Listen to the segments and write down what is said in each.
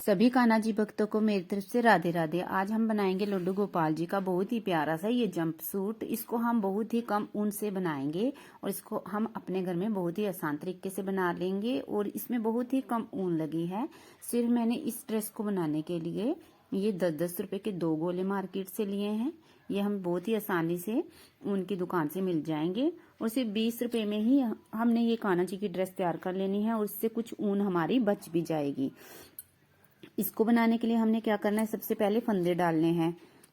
सभी कान्हा जी भक्तों को मेरी तरफ से राधे राधे। आज हम बनाएंगे लड्डू गोपाल जी का बहुत ही प्यारा सा ये जंप सूट। इसको हम बहुत ही कम ऊन से बनाएंगे और इसको हम अपने घर में बहुत ही आसान तरीके से बना लेंगे और इसमें बहुत ही कम ऊन लगी है। सिर्फ मैंने इस ड्रेस को बनाने के लिए ये 10-10 रुपए के 2 गोले मार्केट से लिए हैं। ये हम बहुत ही आसानी से ऊन की दुकान से मिल जाएंगे और सिर्फ 20 रुपए में ही हमने ये कान्हा जी की ड्रेस तैयार कर लेनी है और इससे कुछ ऊन हमारी बच भी जाएगी। इसको बनाने के लिए हमने क्या करना है, सबसे पहले फंदे डालने हैं।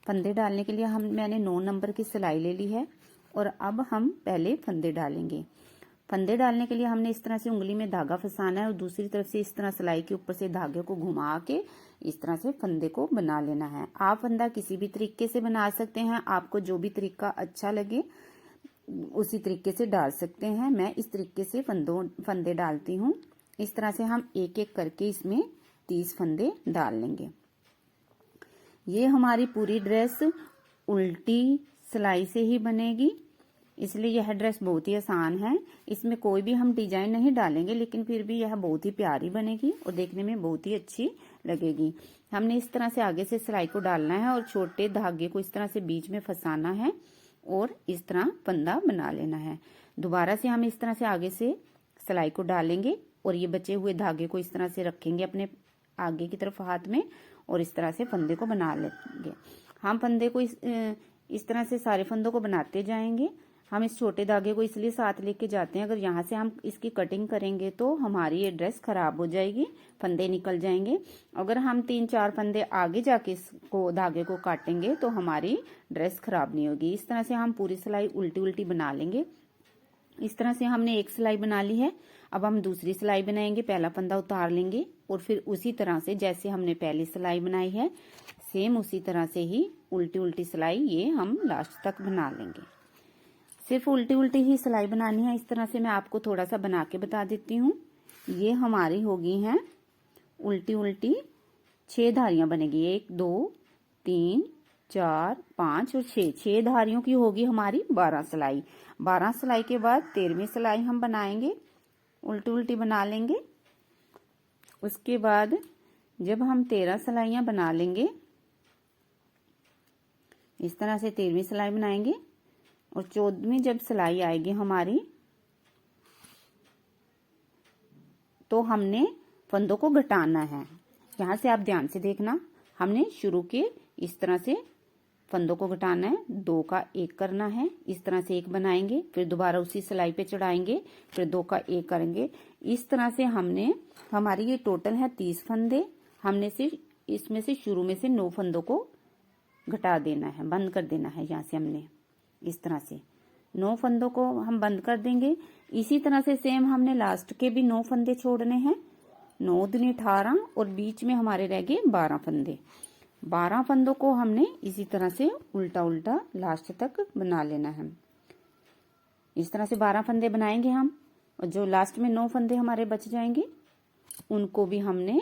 फंदे डालने के लिए मैंने 9 नंबर की सिलाई ले ली है और अब हम पहले फंदे डालेंगे। फंदे डालने के लिए हमने इस तरह से उंगली में धागा फंसाना है और दूसरी तरफ से इस तरह सिलाई के ऊपर से धागे को घुमा के इस तरह से फंदे को बना लेना है। आप फंदा किसी भी तरीके से बना सकते हैं, आपको जो भी तरीका अच्छा लगे उसी तरीके से डाल सकते हैं। मैं इस तरीके से फंदे डालती हूँ। इस तरह से हम एक एक करके इसमें 30 फंदे डाल लेंगे। ये हमारी पूरी ड्रेस उल्टी सिलाई से ही बनेगी, इसलिए यह ड्रेस बहुत ही आसान है। इसमें कोई भी हम डिजाइन नहीं डालेंगे, लेकिन फिर भी यह बहुत ही प्यारी बनेगी और देखने में बहुत ही अच्छी लगेगी। हमने इस तरह से आगे से सिलाई को डालना है और छोटे धागे को इस तरह से बीच में फंसाना है और इस तरह फंदा बना लेना है। दोबारा से हम इस तरह से आगे से सिलाई को डालेंगे और ये बचे हुए धागे को इस तरह से रखेंगे अपने आगे की तरफ हाथ में और इस तरह से फंदे को बना लेंगे। हम फंदे को इस तरह से सारे फंदों को बनाते जाएंगे। हम इस छोटे धागे को इसलिए साथ लेके जाते हैं, अगर यहाँ से हम इसकी कटिंग करेंगे तो हमारी ये ड्रेस खराब हो जाएगी, फंदे निकल जाएंगे। अगर हम 3-4 फंदे आगे जाके इसको धागे को काटेंगे तो हमारी ड्रेस खराब नहीं होगी। इस तरह से हम पूरी सिलाई उल्टी उल्टी बना लेंगे। इस तरह से हमने एक सिलाई बना ली है। अब हम दूसरी सिलाई बनाएंगे। पहला फंदा उतार लेंगे और फिर उसी तरह से जैसे हमने पहली सिलाई बनाई है सेम उसी तरह से ही उल्टी उल्टी सिलाई ये हम लास्ट तक बना लेंगे। सिर्फ उल्टी उल्टी ही सिलाई बनानी है। इस तरह से मैं आपको थोड़ा सा बना के बता देती हूँ। ये हमारी होगी हैं उल्टी उल्टी 6 धारियां बनेगी। 1 2 3 4 5 और 6 धारियों की होगी हमारी 12 सिलाई। 12 सिलाई के बाद 13वीं सिलाई हम बनाएंगे, उल्टी उल्टी बना लेंगे। उसके बाद जब हम 13 सिलाइयां बना लेंगे इस तरह से 13वीं सिलाई बनाएंगे और 14वीं जब सिलाई आएगी हमारी तो हमने फंदों को घटाना है। यहाँ से आप ध्यान से देखना, हमने शुरू के इस तरह से फंदों को घटाना है, 2 का 1 करना है। इस तरह से 1 बनाएंगे, फिर दोबारा उसी सिलाई पे चढ़ाएंगे, फिर 2 का 1 करेंगे। इस तरह से हमने हमारी ये टोटल है 30 फंदे। हमने सिर्फ इसमें से शुरू में से 9 फंदों को घटा देना है, बंद कर देना है। यहाँ से हमने इस तरह से 9 फंदों को हम बंद कर देंगे। इसी तरह से सेम हमने लास्ट के भी 9 फंदे छोड़ने हैं। 9 दूनी 18 और बीच में हमारे रह गए 12 फंदे। 12 फंदों को हमने इसी तरह से उल्टा उल्टा लास्ट तक बना लेना है। इस तरह से 12 फंदे बनाएंगे हम और जो लास्ट में 9 फंदे हमारे बच जाएंगे उनको भी हमने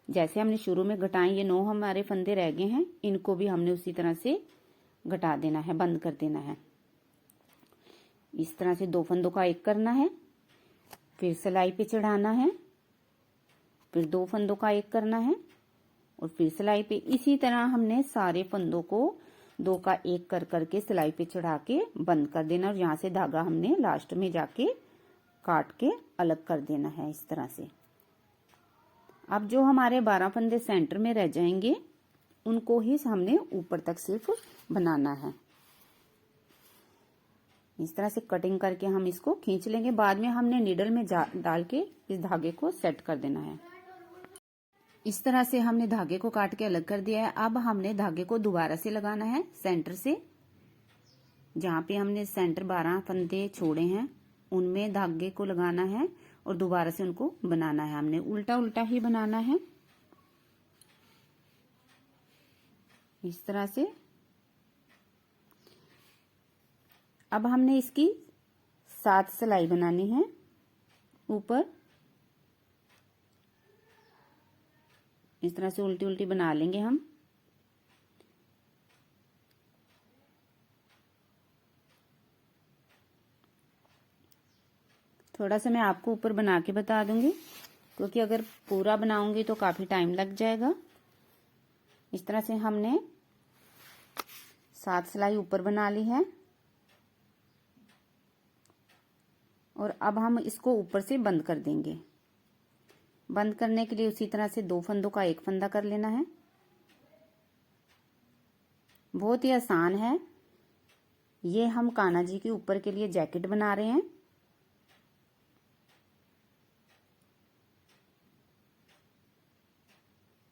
जैसे हमने शुरू में घटाए, ये 9 हमारे फंदे रह गए हैं, इनको भी हमने उसी तरह से घटा देना है, बंद कर देना है। इस तरह से 2 फंदों का 1 करना है, फिर सिलाई पे चढ़ाना है, फिर 2 फंदों का 1 करना है और फिर सिलाई पे। इसी तरह हमने सारे फंदों को 2 का 1 कर करके सिलाई पे चढ़ा के बंद कर देना और यहाँ से धागा हमने लास्ट में जाके काट के अलग कर देना है इस तरह से। अब जो हमारे 12 फंदे सेंटर में रह जाएंगे उनको ही हमने ऊपर तक सिर्फ बनाना है। इस तरह से कटिंग करके हम इसको खींच लेंगे। बाद में हमने नीडल में डाल के इस धागे को सेट कर देना है। इस तरह से हमने धागे को काट के अलग कर दिया है। अब हमने धागे को दोबारा से लगाना है सेंटर से, जहाँ पे हमने सेंटर 12 फंदे छोड़े हैं उनमें धागे को लगाना है और दोबारा से उनको बनाना है। हमने उल्टा उल्टा ही बनाना है इस तरह से। अब हमने इसकी 7 सिलाई बनानी है ऊपर। इस तरह से उल्टी उल्टी बना लेंगे हम। थोड़ा सा मैं आपको ऊपर बना के बता दूंगी। क्योंकि अगर पूरा बनाऊंगी तो काफी टाइम लग जाएगा। इस तरह से हमने 7 सिलाई ऊपर बना ली है और अब हम इसको ऊपर से बंद कर देंगे। बंद करने के लिए उसी तरह से 2 फंदों का एक फंदा कर लेना है। बहुत ही आसान है। ये हम कान्हा जी के ऊपर के लिए जैकेट बना रहे हैं।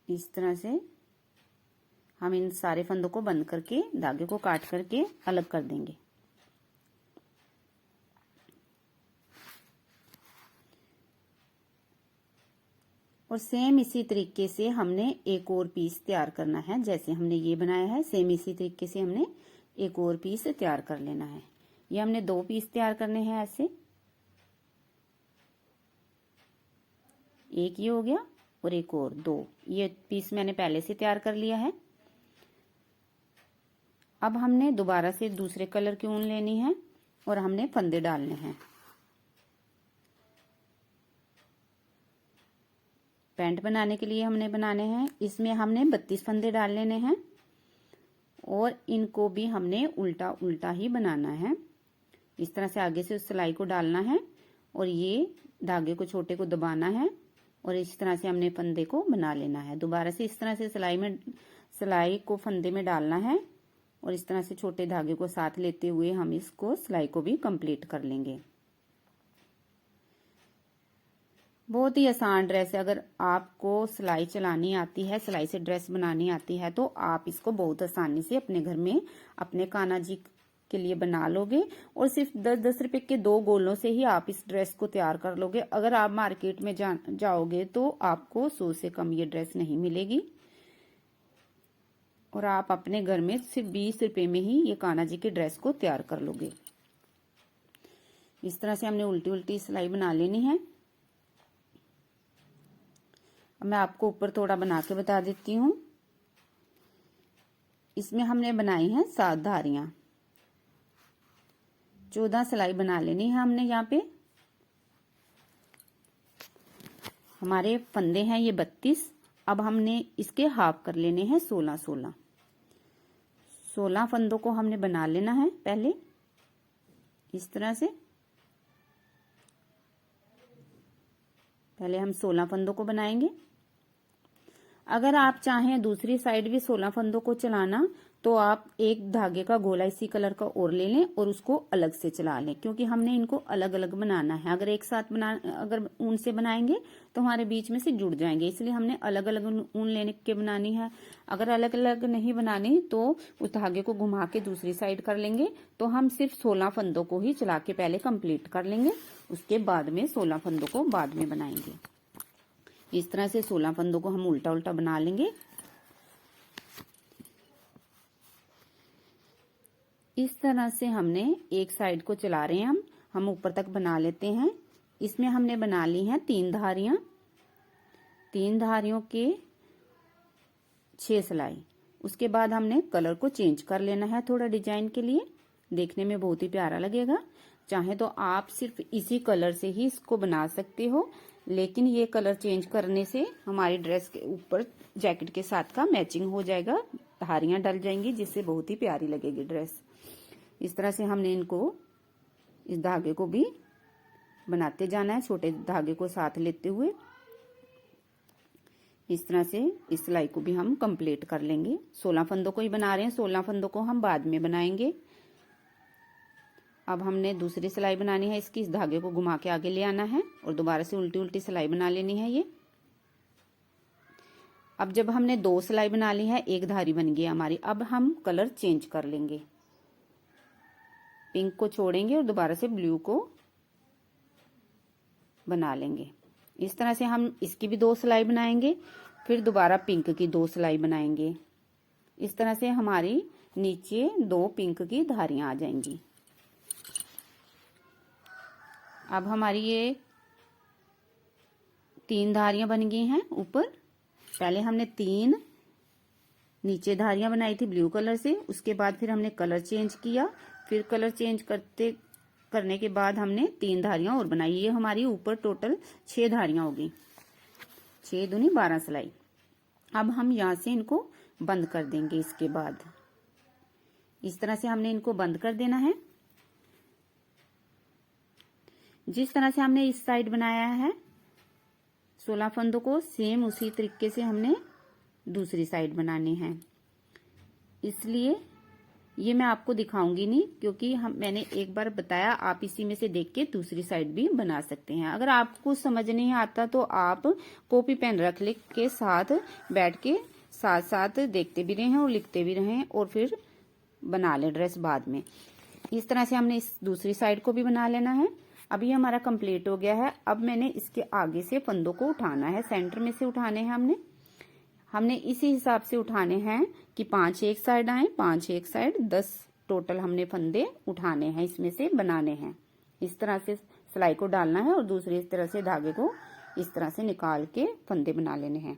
इस तरह से हम इन सारे फंदों को बंद करके धागे को काट करके अलग कर देंगे। और सेम इसी तरीके से हमने एक और पीस तैयार करना है। जैसे हमने ये बनाया है सेम इसी तरीके से हमने एक और पीस तैयार कर लेना है। ये हमने 2 पीस तैयार करने हैं ऐसे। एक ये हो गया और एक और 2। ये पीस मैंने पहले से तैयार कर लिया है। अब हमने दोबारा से दूसरे कलर की ऊन लेनी है और हमने फंदे डालने हैं। पैंट बनाने के लिए हमने बनाने हैं। इसमें हमने 32 फंदे डाल लेने हैं और इनको भी हमने उल्टा उल्टा ही बनाना है। इस तरह से आगे से उस सिलाई को डालना है और ये धागे को छोटे को दबाना है और इस तरह से हमने फंदे को बना लेना है। दोबारा से इस तरह से सिलाई को फंदे में डालना है और इस तरह से छोटे धागे को साथ लेते हुए हम इसको सिलाई को भी कंप्लीट कर लेंगे। बहुत ही आसान ड्रेस है। अगर आपको सिलाई चलानी आती है, सिलाई से ड्रेस बनानी आती है तो आप इसको बहुत आसानी से अपने घर में अपने कान्हा जी के लिए बना लोगे और सिर्फ 10-10 रुपए के 2 गोलों से ही आप इस ड्रेस को तैयार कर लोगे। अगर आप मार्केट में जाओगे तो आपको 100 से कम ये ड्रेस नहीं मिलेगी और आप अपने घर में सिर्फ 20 रुपए में ही ये कान्हा जी की ड्रेस को तैयार कर लोगे। इस तरह से हमने उल्टी उल्टी सिलाई बना लेनी है। अब मैं आपको ऊपर थोड़ा बना के बता देती हूँ। इसमें हमने बनाई है 7 धारियां। 14 सिलाई बना लेनी है हमने। यहाँ पे हमारे फंदे हैं ये 32। अब हमने इसके हाफ कर लेने हैं 16 फंदों को हमने बना लेना है पहले इस तरह से। पहले हम 16 फंदों को बनाएंगे। अगर आप चाहें दूसरी साइड भी 16 फंदों को चलाना तो आप एक धागे का गोला इसी कलर का और ले लें और उसको अलग से चला लें, क्योंकि हमने इनको अलग अलग बनाना है। अगर एक साथ अगर ऊन से बनाएंगे तो हमारे बीच में से जुड़ जाएंगे, इसलिए हमने अलग अलग ऊन लेने के बनानी है। अगर अलग अलग नहीं बनानी तो उस धागे को घुमा के दूसरी साइड कर लेंगे। तो हम सिर्फ 16 फंदों को ही चला के पहले कंप्लीट कर लेंगे, उसके बाद में 16 फंदों को बाद में बनाएंगे। इस तरह से 16 फंदों को हम उल्टा उल्टा बना लेंगे। इस तरह से हमने एक साइड को चला रहे हैं हम ऊपर तक बना लेते हैं। इसमें हमने बना ली हैं 3 धारियां। 3 धारियों के 6 सिलाई। उसके बाद हमने कलर को चेंज कर लेना है थोड़ा डिजाइन के लिए, देखने में बहुत ही प्यारा लगेगा। चाहे तो आप सिर्फ इसी कलर से ही इसको बना सकते हो, लेकिन ये कलर चेंज करने से हमारी ड्रेस के ऊपर जैकेट के साथ का मैचिंग हो जाएगा, धारियां डल जाएंगी, जिससे बहुत ही प्यारी लगेगी ड्रेस। इस तरह से हमने इनको इस धागे को भी बनाते जाना है, छोटे धागे को साथ लेते हुए। इस तरह से इस सिलाई को भी हम कंप्लीट कर लेंगे। 16 फंदों को ही बना रहे हैं, 16 फंदों को हम बाद में बनाएंगे। अब हमने दूसरी सिलाई बनानी है इसकी। इस धागे को घुमा के आगे ले आना है और दोबारा से उल्टी उल्टी सिलाई बना लेनी है ये। अब जब हमने 2 सिलाई बना ली है, एक धारी बन गई हमारी। अब हम कलर चेंज कर लेंगे, पिंक को छोड़ेंगे और दोबारा से ब्लू को बना लेंगे। इस तरह से हम इसकी भी 2 सिलाई बनाएंगे, फिर दोबारा पिंक की 2 सिलाई बनाएंगे। इस तरह से हमारी नीचे 2 पिंक की धारियां आ जाएंगी। अब हमारी ये 3 धारियां बन गई हैं ऊपर। पहले हमने 3 नीचे धारियां बनाई थी ब्लू कलर से, उसके बाद फिर हमने कलर चेंज किया, फिर कलर चेंज करने के बाद हमने 3 धारियां और बनाई। ये हमारी ऊपर टोटल 6 धारियां होगी। 6 दूनी 12 सिलाई। अब हम यहाँ से इनको बंद कर देंगे। इसके बाद इस तरह से हमने इनको बंद कर देना है। जिस तरह से हमने इस साइड बनाया है 16 फंदों को, सेम उसी तरीके से हमने दूसरी साइड बनाने हैं। इसलिए ये मैं आपको दिखाऊंगी नहीं, क्योंकि मैंने एक बार बताया, आप इसी में से देख के दूसरी साइड भी बना सकते हैं। अगर आपको समझ नहीं आता तो आप कॉपी पेन रख ले के साथ बैठ के साथ साथ देखते भी रहें और लिखते भी रहें और फिर बना ले ड्रेस बाद में। इस तरह से हमने इस दूसरी साइड को भी बना लेना है। अब ये हमारा कंप्लीट हो गया है। अब मैंने इसके आगे से फंदों को उठाना है, सेंटर में से उठाने हैं हमने इसी हिसाब से उठाने हैं कि 5 एक साइड आए, 5 एक साइड, 10 टोटल हमने फंदे उठाने हैं, इसमें से बनाने हैं। इस तरह से सिलाई को डालना है और दूसरी इस तरह से धागे को इस तरह से निकाल के फंदे बना लेने हैं।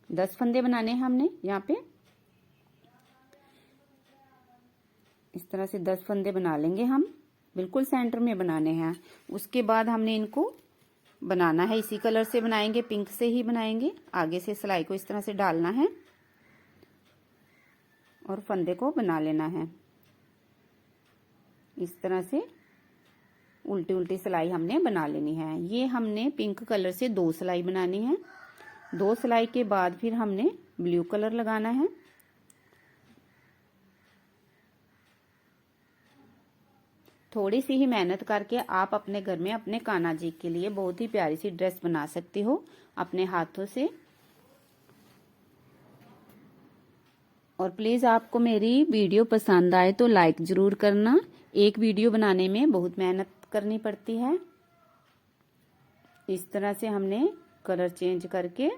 10 फंदे बनाने हैं हमने यहाँ पे। इस तरह से 10 फंदे बना लेंगे हम, बिल्कुल सेंटर में बनाने हैं। उसके बाद हमने इनको बनाना है, इसी कलर से बनाएंगे, पिंक से ही बनाएंगे। आगे से सिलाई को इस तरह से डालना है और फंदे को बना लेना है। इस तरह से उल्टी उल्टी सिलाई हमने बना लेनी है। ये हमने पिंक कलर से 2 सिलाई बनानी है। 2 सिलाई के बाद फिर हमने ब्लू कलर लगाना है। थोड़ी सी ही मेहनत करके आप अपने घर में अपने कान्हा जी के लिए बहुत ही प्यारी सी ड्रेस बना सकते हो अपने हाथों से। और प्लीज आपको मेरी वीडियो पसंद आए तो लाइक जरूर करना। एक वीडियो बनाने में बहुत मेहनत करनी पड़ती है। इस तरह से हमने कलर चेंज करके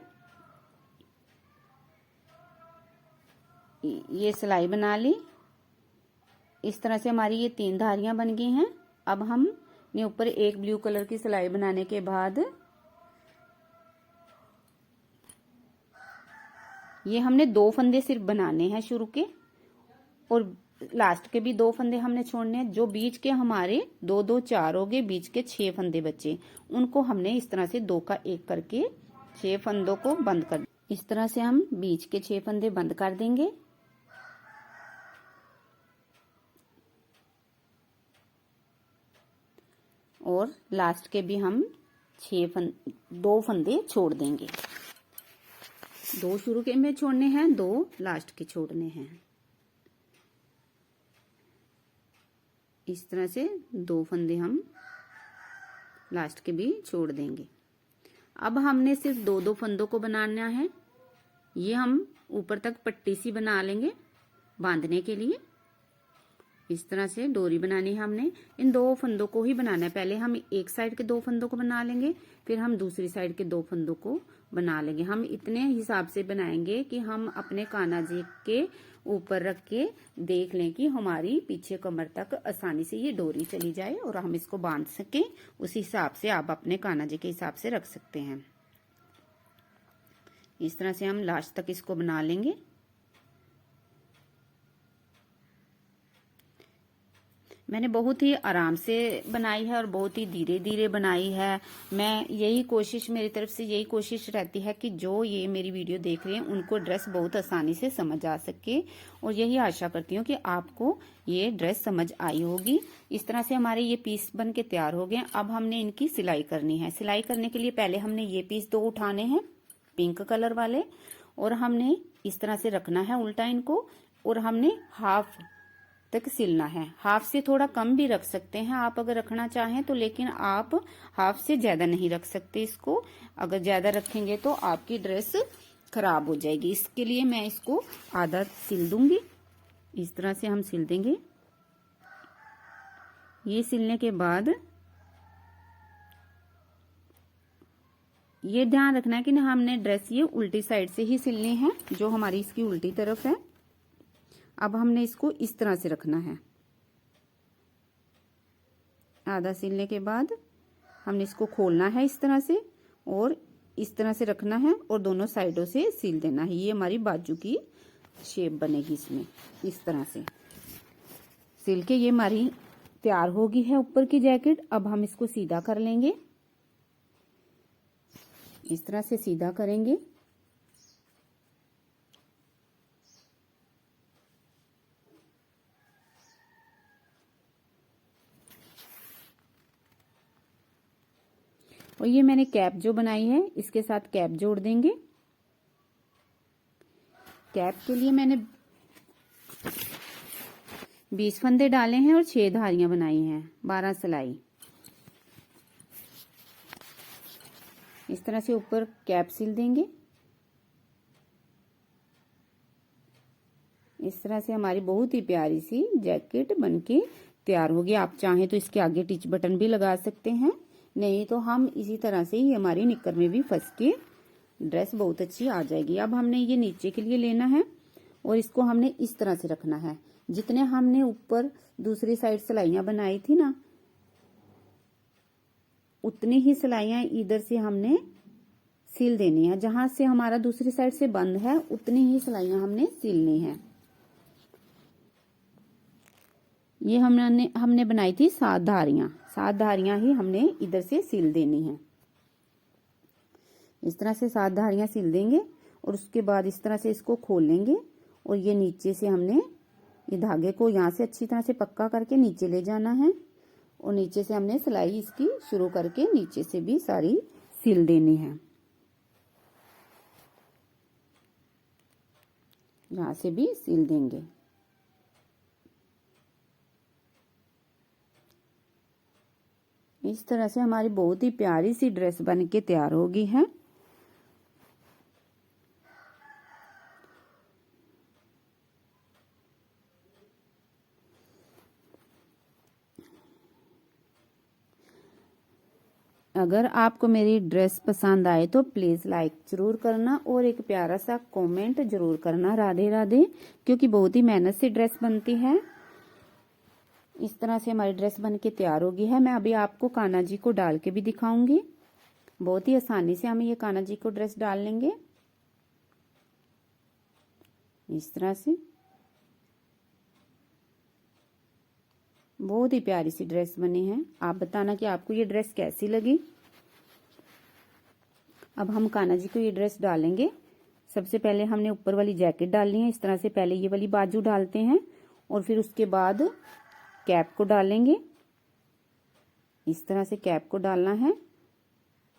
ये सिलाई बना ली। इस तरह से हमारी ये 3 धारियां बन गई हैं। अब हम ने ऊपर एक ब्लू कलर की सिलाई बनाने के बाद ये हमने 2 फंदे सिर्फ बनाने हैं शुरू के, और लास्ट के भी 2 फंदे हमने छोड़ने हैं। जो बीच के हमारे 2 2 4 हो गए, बीच के 6 फंदे बचे, उनको हमने इस तरह से 2 का 1 करके 6 फंदों को बंद कर, इस तरह से हम बीच के 6 फंदे बंद कर देंगे। और लास्ट के भी हम 2 फंदे छोड़ देंगे। 2 शुरू के में छोड़ने हैं, 2 लास्ट के छोड़ने हैं। इस तरह से 2 फंदे हम लास्ट के भी छोड़ देंगे। अब हमने सिर्फ 2 फंदों को बनाना है। ये हम ऊपर तक पट्टी सी बना लेंगे बांधने के लिए। इस तरह से डोरी बनानी है हमने। इन 2 फंदों को ही बनाना है। पहले हम एक साइड के 2 फंदों को बना लेंगे, फिर हम दूसरी साइड के 2 फंदों को बना लेंगे। हम इतने हिसाब से बनाएंगे कि हम अपने कान्हा जी के ऊपर रख के देख लें कि हमारी पीछे कमर तक आसानी से ये डोरी चली जाए और हम इसको बांध सके। उसी हिसाब से आप अपने कान्हा जी के हिसाब से रख सकते हैं। इस तरह से हम लास्ट तक इसको बना लेंगे। मैंने बहुत ही आराम से बनाई है और बहुत ही धीरे धीरे बनाई है। मैं यही कोशिश, मेरी तरफ से यही कोशिश रहती है कि जो ये मेरी वीडियो देख रहे हैं उनको ड्रेस बहुत आसानी से समझ आ सके, और यही आशा करती हूँ कि आपको ये ड्रेस समझ आई होगी। इस तरह से हमारे ये पीस बन के तैयार हो गए। अब हमने इनकी सिलाई करनी है। सिलाई करने के लिए पहले हमने ये पीस 2 उठाने हैं पिंक कलर वाले, और हमने इस तरह से रखना है उल्टा इनको, और हमने हाफ तक सिलना है। हाफ से थोड़ा कम भी रख सकते हैं आप अगर रखना चाहें तो, लेकिन आप हाफ से ज्यादा नहीं रख सकते इसको। अगर ज्यादा रखेंगे तो आपकी ड्रेस खराब हो जाएगी। इसके लिए मैं इसको आधा सिल दूंगी। इस तरह से हम सिल देंगे। ये सिलने के बाद ये ध्यान रखना है कि हमने ड्रेस ये उल्टी साइड से ही सिलनी है, जो हमारी इसकी उल्टी तरफ है। अब हमने इसको इस तरह से रखना है। आधा सिलने के बाद हमने इसको खोलना है इस तरह से, और इस तरह से रखना है और दोनों साइडों से सिल देना है। ये हमारी बाजू की शेप बनेगी इसमें। इस तरह से सिल के ये हमारी तैयार होगी है ऊपर की जैकेट। अब हम इसको सीधा कर लेंगे। इस तरह से सीधा करेंगे। और ये मैंने कैप जो बनाई है इसके साथ कैप जोड़ देंगे। कैप के लिए मैंने 20 फंदे डाले हैं और 6 धारियां बनाई हैं, 12 सिलाई। इस तरह से ऊपर कैप सिल देंगे। इस तरह से हमारी बहुत ही प्यारी सी जैकेट बनके तैयार होगी। आप चाहें तो इसके आगे टिच बटन भी लगा सकते हैं, नहीं तो हम इसी तरह से ही हमारी निक्कर में भी फंस के ड्रेस बहुत अच्छी आ जाएगी। अब हमने ये नीचे के लिए लेना है और इसको हमने इस तरह से रखना है। जितने हमने ऊपर दूसरी साइड सिलाइयां बनाई थी ना, उतनी ही सिलाइयां इधर से हमने सिल देनी है। जहां से हमारा दूसरी साइड से बंद है उतनी ही सिलाइयां हमने सिलनी है। ये हमने बनाई थी 7 धारियां, 7 धारियां ही हमने इधर से सिल देनी है। इस तरह से 7 धारियां सिल देंगे और उसके बाद इस तरह से इसको खोल लेंगे और ये नीचे से हमने ये धागे को यहाँ से अच्छी तरह से पक्का करके नीचे ले जाना है और नीचे से हमने सिलाई इसकी शुरू करके नीचे से भी सारी सिल देनी है। यहाँ से भी सिल देंगे। इस तरह से हमारी बहुत ही प्यारी सी ड्रेस बन के तैयार होगी है। अगर आपको मेरी ड्रेस पसंद आए तो प्लीज लाइक जरूर करना और एक प्यारा सा कमेंट जरूर करना। राधे राधे। क्योंकि बहुत ही मेहनत से ड्रेस बनती है। इस तरह से हमारी ड्रेस बन के तैयार होगी है। मैं अभी आपको कान्हा जी को डाल के भी दिखाऊंगी। बहुत ही आसानी से हम ये कान्हा जी को ड्रेस डाल लेंगे इस तरह से। बहुत ही प्यारी सी ड्रेस बनी है। आप बताना कि आपको ये ड्रेस कैसी लगी। अब हम कान्हा जी को ये ड्रेस डालेंगे। सबसे पहले हमने ऊपर वाली जैकेट डालनी है। इस तरह से पहले ये वाली बाजू डालते हैं और फिर उसके बाद कैप को डालेंगे। इस तरह से कैप को डालना है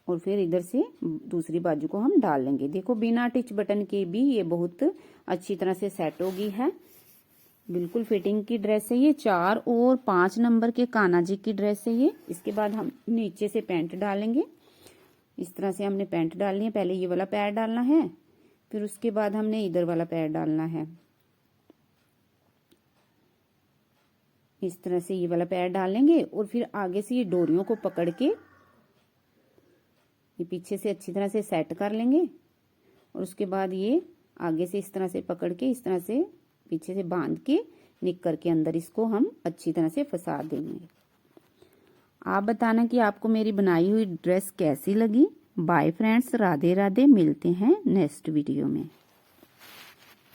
और फिर इधर से दूसरी बाजू को हम डाल लेंगे। देखो बिना टिच बटन के भी ये बहुत अच्छी तरह से सेट होगी है। बिल्कुल फिटिंग की ड्रेस है ये। 4 और 5 नंबर के कान्हा जी की ड्रेस है ये। इसके बाद हम नीचे से पैंट डालेंगे। इस तरह से हमने पैंट डालनी है। पहले ये वाला पैर डालना है, फिर उसके बाद हमने इधर वाला पैर डालना है। इस तरह से ये वाला पैर डालेंगे और फिर आगे से ये डोरियों को पकड़ के ये पीछे से अच्छी तरह से सेट कर लेंगे और उसके बाद ये आगे से इस तरह से पकड़ के इस तरह से पीछे से बांध के निक्कर के अंदर इसको हम अच्छी तरह से फंसा देंगे। आप बताना कि आपको मेरी बनाई हुई ड्रेस कैसी लगी। Bye friends, Radhe Radhe. मिलते हैं नेक्स्ट वीडियो में।